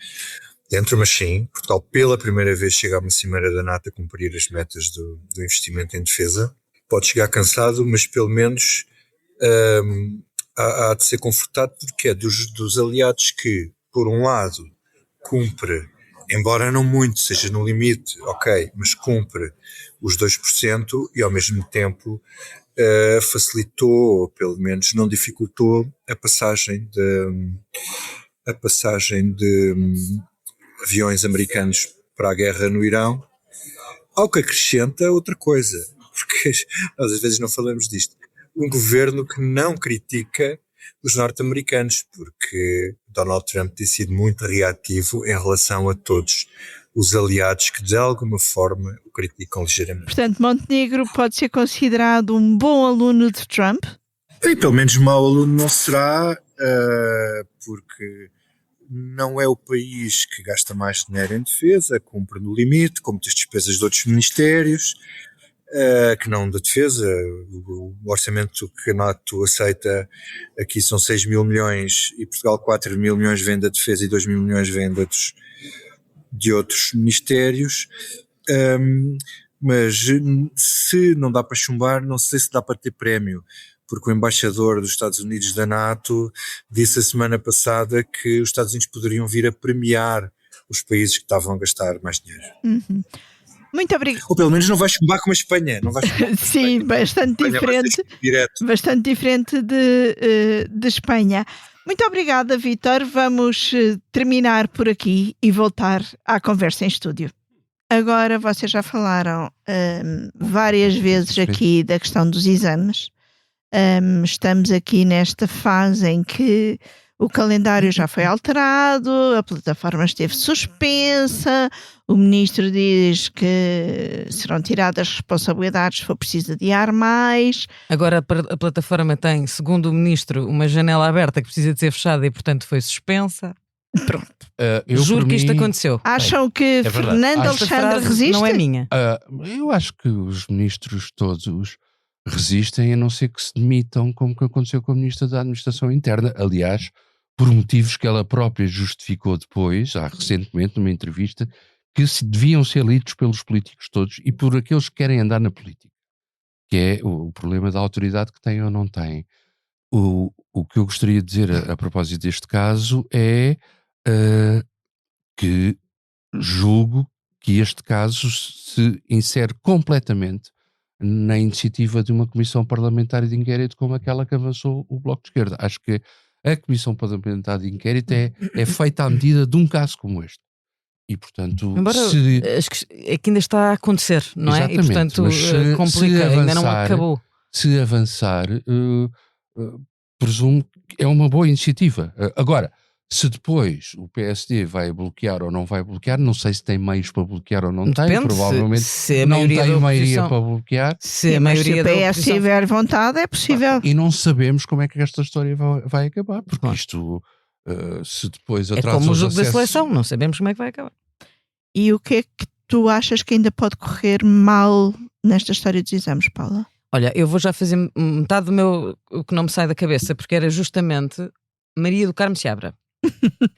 dentro, mas sim, Portugal pela primeira vez chega a uma cimeira da NATO a cumprir as metas do investimento em defesa. Pode chegar cansado, mas pelo menos há de ser confortado, porque é dos aliados que, por um lado, cumpre, embora não muito, seja no limite, ok, mas cumpre os 2% e ao mesmo tempo facilitou, ou pelo menos não dificultou, a passagem de aviões americanos para a guerra no Irão, ao que acrescenta outra coisa, porque nós às vezes não falamos disto. Um governo que não critica os norte-americanos, porque Donald Trump tem sido muito reativo em relação a todos os aliados que de alguma forma o criticam ligeiramente. Portanto, Montenegro pode ser considerado um bom aluno de Trump? E pelo menos mau aluno não será, porque não é o país que gasta mais dinheiro em defesa, cumpre no limite, com muitas despesas de outros ministérios, que não da defesa. O orçamento que a NATO aceita aqui são 6 mil milhões e Portugal 4 mil milhões vem da defesa e 2 mil milhões vem de outros ministérios, mas se não dá para chumbar, não sei se dá para ter prémio, porque o embaixador dos Estados Unidos da NATO disse a semana passada que os Estados Unidos poderiam vir a premiar os países que estavam a gastar mais dinheiro. Uhum. Muito obrigada. Ou pelo menos não vai chumbar como a Espanha. Não vai chumbar como a Sim, Espanha. bastante Espanha vai diferente. ser direto. Bastante diferente de Espanha. Muito obrigada, Vítor. Vamos terminar por aqui e voltar à conversa em estúdio. Agora, vocês já falaram várias vezes aqui da questão dos exames. Estamos aqui nesta fase em que o calendário já foi alterado, a plataforma esteve suspensa, o ministro diz que serão tiradas responsabilidades se for preciso adiar mais. Agora a plataforma tem, segundo o ministro, uma janela aberta que precisa de ser fechada e, portanto, foi suspensa. Pronto. Juro que isto aconteceu. Acham que verdade. Fernando Esta Alexandre frase resiste? não é minha. Eu acho que os ministros todos resistem, a não ser que se demitam, como que aconteceu com a ministra da Administração Interna. Aliás, por motivos que ela própria justificou depois, recentemente, numa entrevista, que deviam ser lidos pelos políticos todos e por aqueles que querem andar na política, que é o problema da autoridade que têm ou não têm. O que eu gostaria de dizer a propósito deste caso é que julgo que este caso se insere completamente na iniciativa de uma comissão parlamentar de inquérito como aquela que avançou o Bloco de Esquerda. Acho que a comissão parlamentar de inquérito é feita à medida de um caso como este. E, portanto, Embora é que ainda está a acontecer, não é? E, portanto, complica, ainda não acabou. Se avançar, presumo que é uma boa iniciativa. Agora, se depois o PSD vai bloquear ou não vai bloquear, não sei se tem meios para bloquear ou não Depende, tem, provavelmente se a não maioria tem da maioria oposição- para bloquear. Se a Mas se maioria o da PS oposição... tiver vontade, é possível. E não sabemos como é que esta história vai acabar, porque Claro. isto, se depois É atrasa como o os jogo da acessos- seleção, não sabemos como é que vai acabar. E o que é que tu achas que ainda pode correr mal nesta história dos exames, Paula? Olha, eu vou já fazer metade do meu, o que não me sai da cabeça, porque era justamente Maria do Carmo Seabra.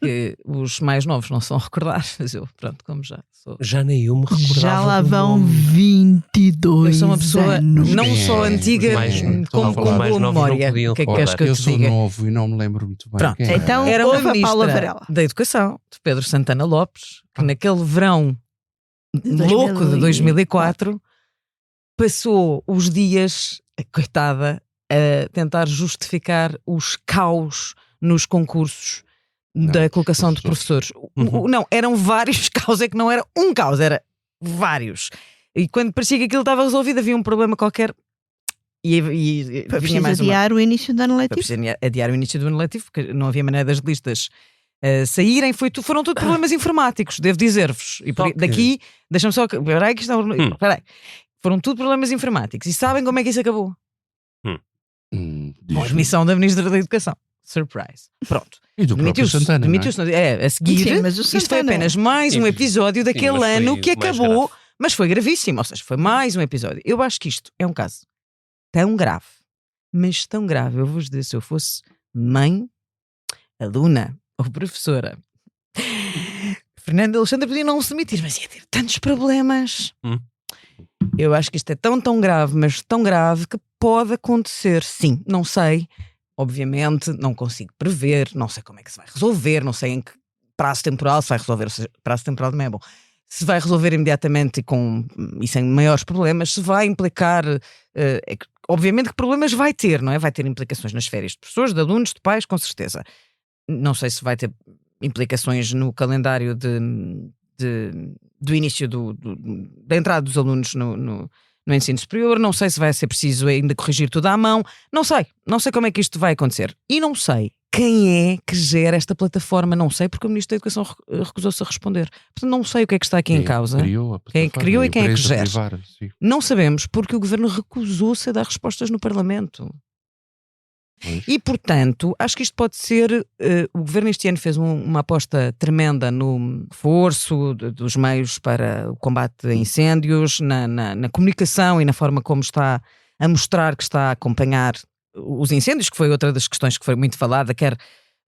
Que os mais novos não são a recordar, mas eu, pronto, como já sou. Já nem eu me recordava. Já lá do vão nome. 22 Eu sou uma pessoa anos. não só antiga, mais- como os com mais boa novos não memória. podiam O que é que recordar. queres que eu Eu te sou diga? novo e não me lembro muito bem. Pronto, quem era. então- Era uma Ouve a Paula ministra Varela. da Educação, de Pedro Santana Lopes, que naquele verão louco de 2004 passou os dias, coitada, a tentar justificar os caos nos concursos da colocação de professores. Não, eram vários caos, é que não era um caos, era vários. E quando parecia que aquilo estava resolvido, havia um problema qualquer e Foi vinha preciso mais uma. adiar o início do ano Foi letivo. preciso adiar o início do ano letivo, porque não havia maneira das listas saírem. Foram todos problemas informáticos, devo dizer-vos. E Só que- daqui, deixa-me só. Peraí, que está. Peraí. Foram tudo problemas informáticos. E sabem como é que isso acabou? Com a Diz-me. demissão da Ministra da Educação. Surprise. Pronto. E do próprio Santana, não é? Demitiu-se. A seguir. Sim, mas o Isto foi Santana- apenas mais um Sim, episódio daquele mas foi ano que mais acabou, grave. mas foi gravíssimo. Ou seja, foi mais um episódio. Eu acho que isto é um caso tão grave, mas tão grave. Eu vou-vos dizer, se eu fosse mãe, aluna ou professora, Fernando Alexandre podia não se demitir, mas ia ter tantos problemas. Eu acho que isto é tão grave, mas tão grave que pode acontecer, sim. Não sei, obviamente, não consigo prever, não sei como é que se vai resolver, não sei em que prazo temporal se vai resolver, ou seja, prazo temporal também é bom. Se vai resolver imediatamente e sem maiores problemas, se vai implicar, obviamente que problemas vai ter, não é? Vai ter implicações nas férias de professores, de alunos, de pais, com certeza. Não sei se vai ter implicações no calendário do início da entrada dos alunos no ensino superior, não sei se vai ser preciso ainda corrigir tudo à mão, não sei como é que isto vai acontecer. E não sei quem é que gera esta plataforma, não sei, porque o Ministro da Educação recusou-se a responder. Portanto, não sei o que é que está aqui em causa. Quem é que criou e quem é que gera. Não sabemos, porque o Governo recusou-se a dar respostas no Parlamento. E, portanto, acho que isto pode ser... o Governo este ano fez uma aposta tremenda no reforço dos meios para o combate a incêndios, na comunicação e na forma como está a mostrar que está a acompanhar os incêndios, que foi outra das questões que foi muito falada, quer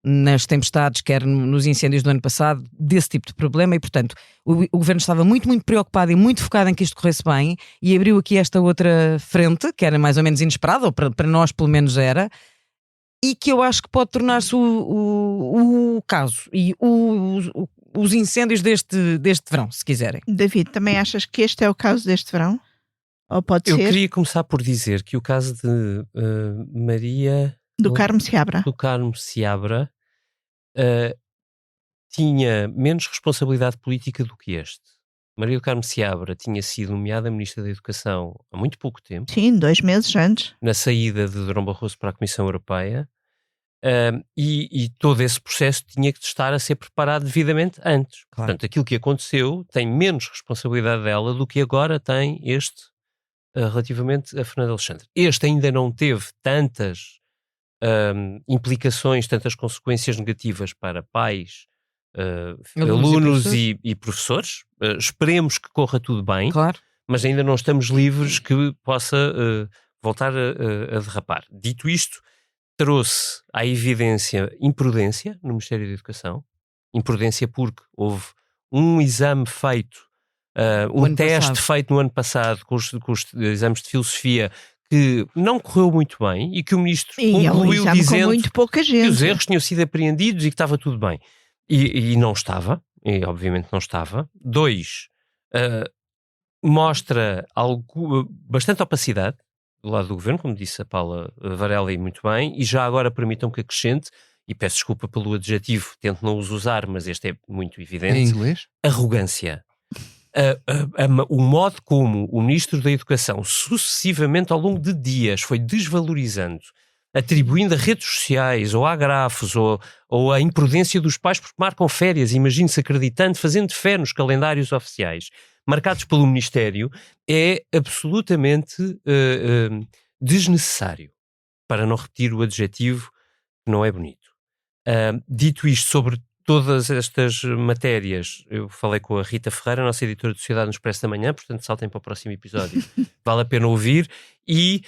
nas tempestades, quer nos incêndios do ano passado, desse tipo de problema. E, portanto, o Governo estava muito preocupado e muito focado em que isto corresse bem e abriu aqui esta outra frente, que era mais ou menos inesperada, ou para nós pelo menos era, e que eu acho que pode tornar-se o caso e os incêndios deste verão, se quiserem. David, também achas que este é o caso deste verão? Ou pode Eu ser queria começar por dizer que o caso de Maria do Carmo Seabra? do Carmo Seabra tinha menos responsabilidade política do que este. Maria do Carmo Seabra tinha sido nomeada Ministra da Educação há muito pouco tempo, Sim, 2 meses antes. na saída de Durão Barroso para a Comissão Europeia, e todo esse processo tinha que estar a ser preparado devidamente antes. Claro. Portanto, aquilo que aconteceu tem menos responsabilidade dela do que agora tem este relativamente a Fernando Alexandre. Este ainda não teve tantas implicações, tantas consequências negativas para pais, alunos e professores. Esperemos que corra tudo bem, Claro. mas ainda não estamos livres que possa voltar a derrapar. Dito isto, trouxe à evidência imprudência no Ministério da Educação. Imprudência porque houve um exame feito, um teste feito no ano passado com os exames de filosofia que não correu muito bem e que o Ministro concluiu dizendo com muito pouca gente. que os erros tinham sido apreendidos e que estava tudo bem. E não estava, e obviamente não estava. 2, mostra bastante opacidade do lado do Governo, como disse a Paula Varela e muito bem, e já agora permitam que acrescente, e peço desculpa pelo adjetivo, tento não os usar, mas este é muito evidente. Em inglês? Arrogância. O modo como o Ministro da Educação sucessivamente ao longo de dias foi desvalorizando, atribuindo a redes sociais ou a agrafos ou a imprudência dos pais porque marcam férias, imagine-se acreditando, fazendo fé nos calendários oficiais marcados pelo Ministério, é absolutamente desnecessário, para não repetir o adjetivo que não é bonito. Dito isto, sobre todas estas matérias, eu falei com a Rita Ferreira, nossa editora de Sociedade no Expresso da Manhã, portanto saltem para o próximo episódio, vale a pena ouvir, e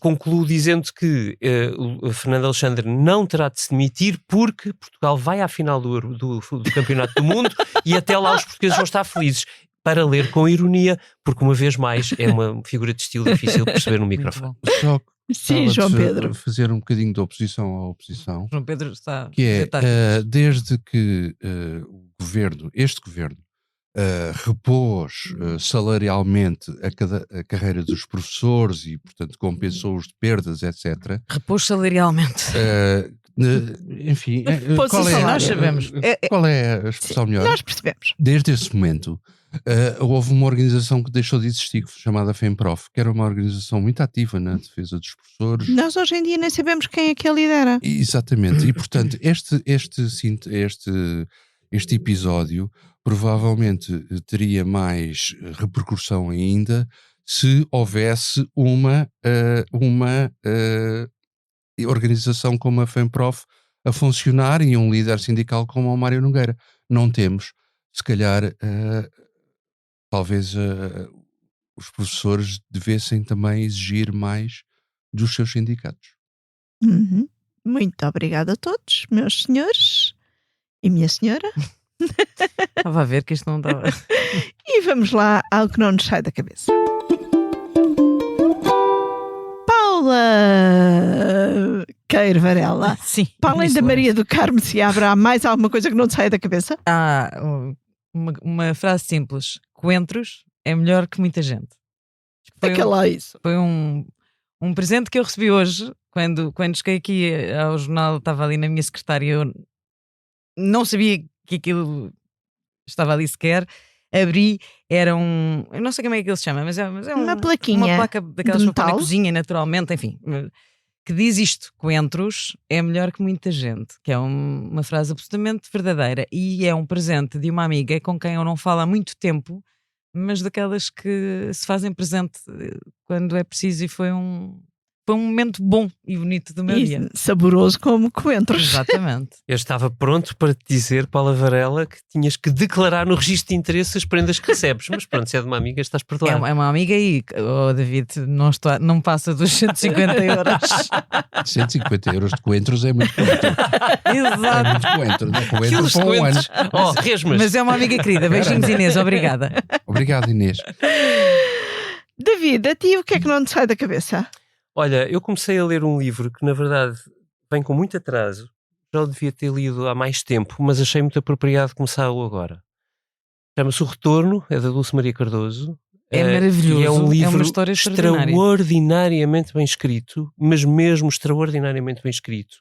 concluo dizendo que o Fernando Alexandre não terá de se demitir porque Portugal vai à final do Campeonato do Mundo e até lá os portugueses vão estar felizes. Para ler com ironia, porque uma vez mais é uma figura de estilo difícil de perceber no microfone. Só Sim, João Pedro. fazer um bocadinho de oposição à oposição. João Pedro está... Que é, desde que este governo repôs salarialmente a carreira dos professores e, portanto, compensou-os de perdas, etc. Repôs salarialmente. Enfim, nós sabemos. Qual é a expressão melhor? Nós percebemos. Desde esse momento, houve uma organização que deixou de existir, chamada FEMPROF, que era uma organização muito ativa na defesa dos professores. Nós hoje em dia nem sabemos quem é que a lidera. Exatamente, e portanto este episódio provavelmente teria mais repercussão ainda se houvesse uma organização como a FEMPROF a funcionar e um líder sindical como o Mário Nogueira. Não temos. Se calhar, talvez os professores devessem também exigir mais dos seus sindicatos. Uhum. Muito obrigada a todos, meus senhores e minha senhora. Estava a ver que isto não estava... E vamos lá ao que não nos sai da cabeça. Paula Queiro Varela. Sim. Para além da Maria do Carmo Seabra, há mais alguma coisa que não te sai da cabeça? Há uma frase simples. Coentros é melhor que muita gente. Isso. Foi um presente que eu recebi hoje, quando cheguei aqui ao jornal, estava ali na minha secretária, eu não sabia que aquilo estava ali sequer. Abri, era eu não sei como é que ele se chama, mas é uma plaquinha, uma placa daquelas de para pôr na metal, cozinha, naturalmente, enfim, que diz isto: coentros é melhor que muita gente, que é uma frase absolutamente verdadeira, e é um presente de uma amiga com quem eu não falo há muito tempo, mas daquelas que se fazem presente quando é preciso, e foi um momento bom e bonito do meu dia. Saboroso como coentros. Exatamente. Eu estava pronto para te dizer, Paula Varela, que tinhas que declarar no registro de interesse as prendas que recebes, mas pronto, se é de uma amiga estás perdoado. É uma amiga e, David, não passa dos 150 euros. 150 euros de coentros é muito coentro. Exato. É muito coentro, não é coentro para um ano. Resmas. Mas é uma amiga querida. Beijinhos, Inês. Obrigada. Obrigado, Inês. David, a ti o que é que não te sai da cabeça? Olha, eu comecei a ler um livro que, na verdade, vem com muito atraso. já o devia ter lido há mais tempo, mas achei muito apropriado começá-lo agora. Chama-se O Retorno, é da Dulce Maria Cardoso. É maravilhoso, E é um livro uma história extraordinária. extraordinariamente bem escrito, mas mesmo extraordinariamente bem escrito.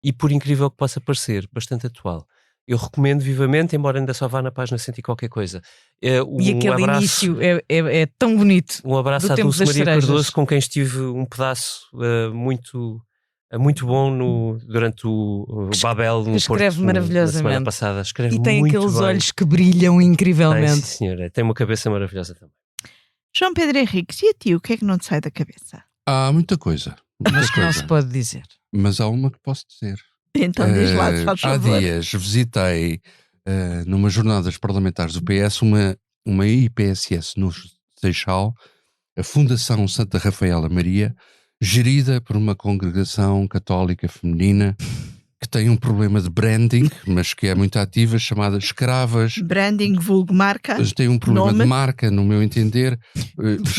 E por incrível que possa parecer, bastante atual. Eu recomendo vivamente, embora ainda só vá na página 100 e qualquer coisa. E aquele início é tão bonito. Um abraço do à tempo Dulce das Maria cerejas. Cardoso, com quem estive um pedaço muito bom durante o Babel no Porto. Escreve Na semana maravilhosamente. passada. Escreve E tem muito aqueles bem. olhos que brilham Tem, incrivelmente. sim, senhora. Tem uma cabeça maravilhosa também. João Pedro Henriques, e a ti, o que é que não te sai da cabeça? Há muita coisa. Muita Mas que não coisa. se pode dizer. Mas há uma que posso dizer. Então diz lá, se faz Há favor. dias visitei, numas jornadas parlamentares do PS, uma IPSS no Seixal, a Fundação Santa Rafaela Maria, gerida por uma congregação católica feminina que tem um problema de branding, mas que é muito ativa, chamada Escravas. Branding, vulgo marca. Tem um problema Nome? de marca, no meu entender,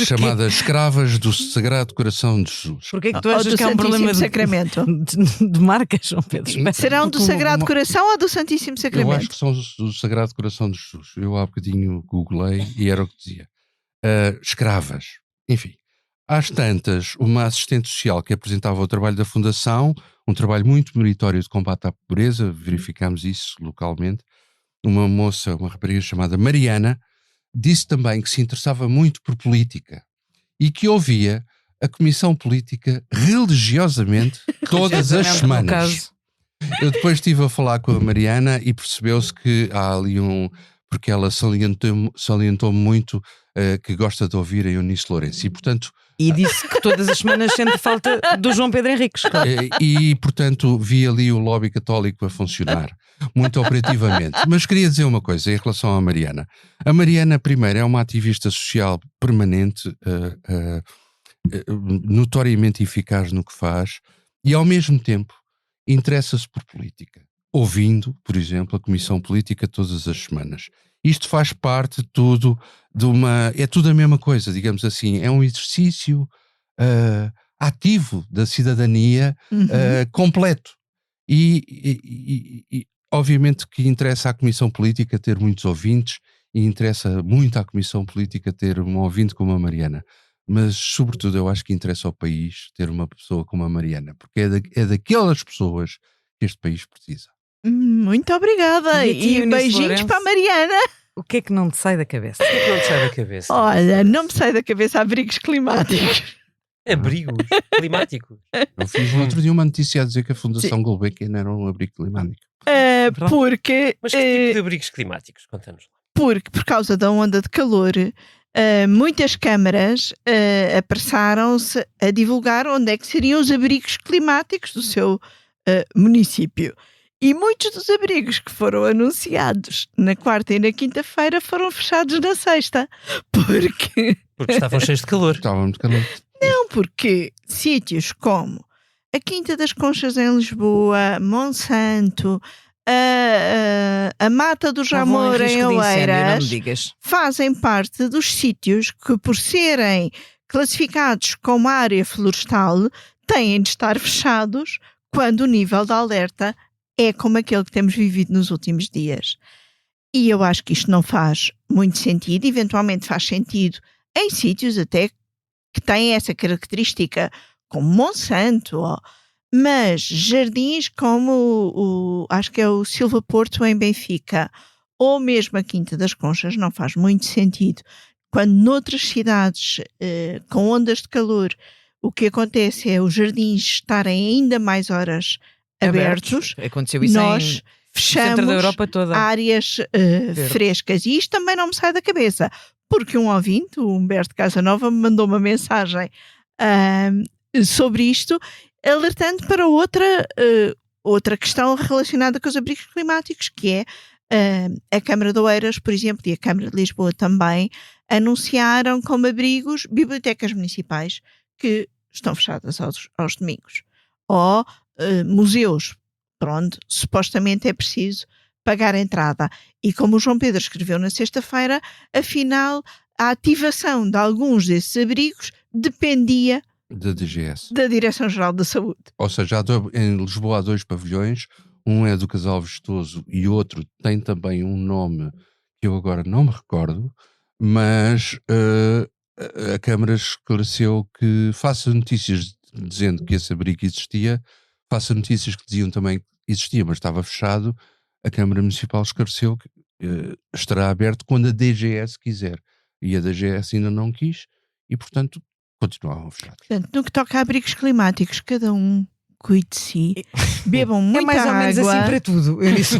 chamada Escravas do Sagrado Coração de Jesus. Porquê que tu Ou achas do que é um problema Santíssimo Sacramento. de marca, João Pedro? Espera. Serão do Porque Sagrado uma- Coração ou do Santíssimo Eu acho Sacramento? que são do Sagrado Coração de Jesus. Eu há bocadinho googlei e era o que dizia. Escravas. Enfim. Às tantas, uma assistente social que apresentava o trabalho da Fundação, um trabalho muito meritório de combate à pobreza, verificámos isso localmente, uma moça, uma rapariga chamada Mariana, disse também que se interessava muito por política e que ouvia a Comissão Política religiosamente todas as No semanas. caso, Eu depois estive a falar com a Mariana e percebeu-se que há ali porque ela salientou muito que gosta de ouvir a Eunice Lourenço e, portanto, e disse que todas as semanas sente falta do João Pedro Henriques. Claro. portanto vi ali o lobby católico a funcionar muito operativamente. Mas queria dizer uma coisa em relação à Mariana. A Mariana, primeiro, é uma ativista social permanente, notoriamente eficaz no que faz e, ao mesmo tempo, interessa-se por política, ouvindo, por exemplo, a Comissão Política todas as semanas. Isto faz parte tudo é tudo a mesma coisa, digamos assim, é um exercício ativo da cidadania completo. E obviamente que interessa à Comissão Política ter muitos ouvintes e interessa muito à Comissão Política ter um ouvinte como a Mariana. Mas, sobretudo, eu acho que interessa ao país ter uma pessoa como a Mariana, porque é daquelas pessoas que este país precisa. Muito obrigada. E a ti, E Eunice beijinhos Lourenço? para a Mariana. O que é que não te sai da cabeça? O que é que não te sai da cabeça? Olha, não me sai da cabeça abrigos climáticos. Abrigos climáticos. Eu fiz no outro dia uma notícia a dizer que a Fundação Gulbenkian era um abrigo climático. Porque, Mas que tipo de abrigos climáticos? Conta-nos lá. porque, por causa da onda de calor, muitas câmaras apressaram-se a divulgar onde é que seriam os abrigos climáticos do seu município. E muitos dos abrigos que foram anunciados na quarta e na quinta-feira foram fechados na sexta. Porque Estavam cheios de calor. Estava muito calor. Não, porque sítios como a Quinta das Conchas em Lisboa, Monsanto, a Mata do Estavam Jamor em risco de incêndio, não me Oeiras digas. fazem parte dos sítios que, por serem classificados como área florestal, têm de estar fechados quando o nível de alerta é como aquele que temos vivido nos últimos dias. E eu acho que isto não faz muito sentido, eventualmente faz sentido em sítios até que têm essa característica, como Monsanto, mas jardins como acho que é o Silva Porto em Benfica, ou mesmo a Quinta das Conchas, não faz muito sentido. Quando noutras cidades com ondas de calor, o que acontece é os jardins estarem ainda mais horas abertos, Aconteceu isso nós no centro fechamos da Europa toda. áreas frescas. E isto também não me sai da cabeça, porque um ouvinte, o Humberto Casanova, me mandou uma mensagem sobre isto, alertando para outra questão relacionada com os abrigos climáticos, que é a Câmara de Oeiras, por exemplo, e a Câmara de Lisboa também, anunciaram como abrigos bibliotecas municipais que estão fechadas aos domingos. Ou museus, para onde supostamente é preciso pagar a entrada. E como o João Pedro escreveu na sexta-feira, afinal, a ativação de alguns desses abrigos dependia Da DGS. da Direção-Geral da Saúde. Ou seja, em Lisboa há 2 pavilhões, Um é do casal Vestoso e outro tem também um nome que eu agora não me recordo, mas a Câmara esclareceu que, face a notícias dizendo que esse abrigo existia, face a notícias que diziam também que existia, mas estava fechado, a Câmara Municipal esclareceu que estará aberto quando a DGS quiser. E a DGS ainda não quis e, portanto, continuavam fechados. Portanto, no que toca a abrigos climáticos, cada um cuide de si, bebam muita água. É mais ou menos assim para tudo. Eu disse,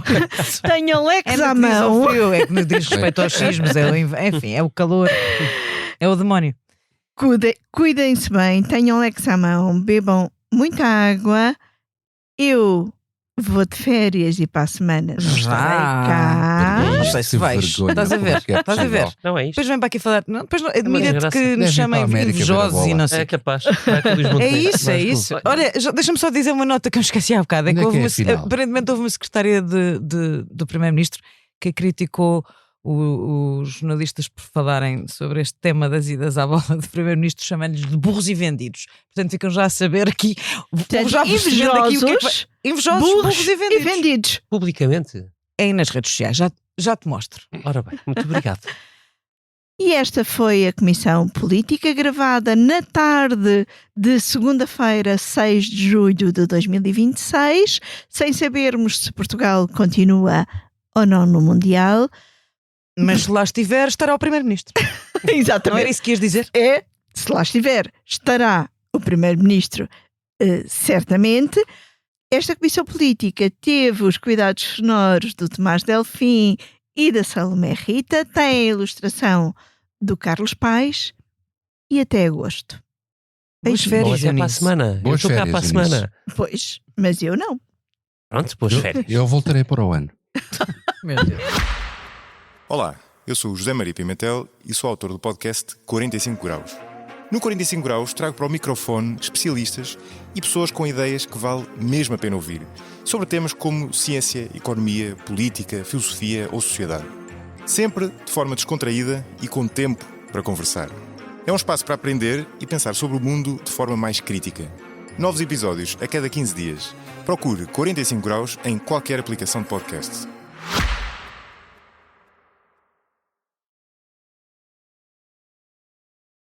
tenham leques à no que diz ao mão. frio, é que no diz respeito aos sismos, enfim, é o calor, é o demónio. Cuidem-se bem, tenham leques à mão, bebam muita água. Eu vou de férias e para a semana não estarei cá. Não sei se vais. Estás a ver? Estás a ver? Não é isto. Depois vem para aqui falar. Não, depois admira-te graça. que nos Deve ir chamem para a América ver a invejosos bola. e não sei. É capaz. Vai com o Luís É Montenegro. isso, é isso. Olha, deixa-me só dizer uma nota que eu esqueci há bocado. É Onde que é que é, houve afinal? aparentemente houve uma secretária do Primeiro-Ministro que criticou os jornalistas por falarem sobre este tema das idas à bola do Primeiro-Ministro, chamando-lhes de burros e vendidos. Portanto, ficam já a saber aqui. Já percebendo aqui o que é que vai... Invejosos, burros e vendidos. Publicamente? É aí nas redes sociais, já te mostro. Ora bem, muito obrigado. E esta foi a Comissão Política, gravada na tarde de segunda-feira, 6 de julho de 2026, sem sabermos se Portugal continua ou não no Mundial. Mas se lá estiver, estará o Primeiro-Ministro. Exatamente. Não era isso que ias dizer? É, se lá estiver, estará o Primeiro-Ministro, certamente. Esta Comissão Política teve os cuidados sonoros do Tomás Delfim e da Salomé Rita, tem a ilustração do Carlos Paes e até agosto. Boas Bom, férias, até para a Eunice. semana. Eu Boas estou cá férias, para a Eunice. semana. Pois, mas eu não. Pronto, boas férias. Eu voltarei para o ano. Meu Deus. Olá, eu sou o José Maria Pimentel e sou autor do podcast 45 Graus. No 45 Graus trago para o microfone especialistas e pessoas com ideias que vale mesmo a pena ouvir, sobre temas como ciência, economia, política, filosofia ou sociedade. Sempre de forma descontraída e com tempo para conversar. É um espaço para aprender e pensar sobre o mundo de forma mais crítica. Novos episódios a cada 15 dias. Procure 45 Graus em qualquer aplicação de podcast.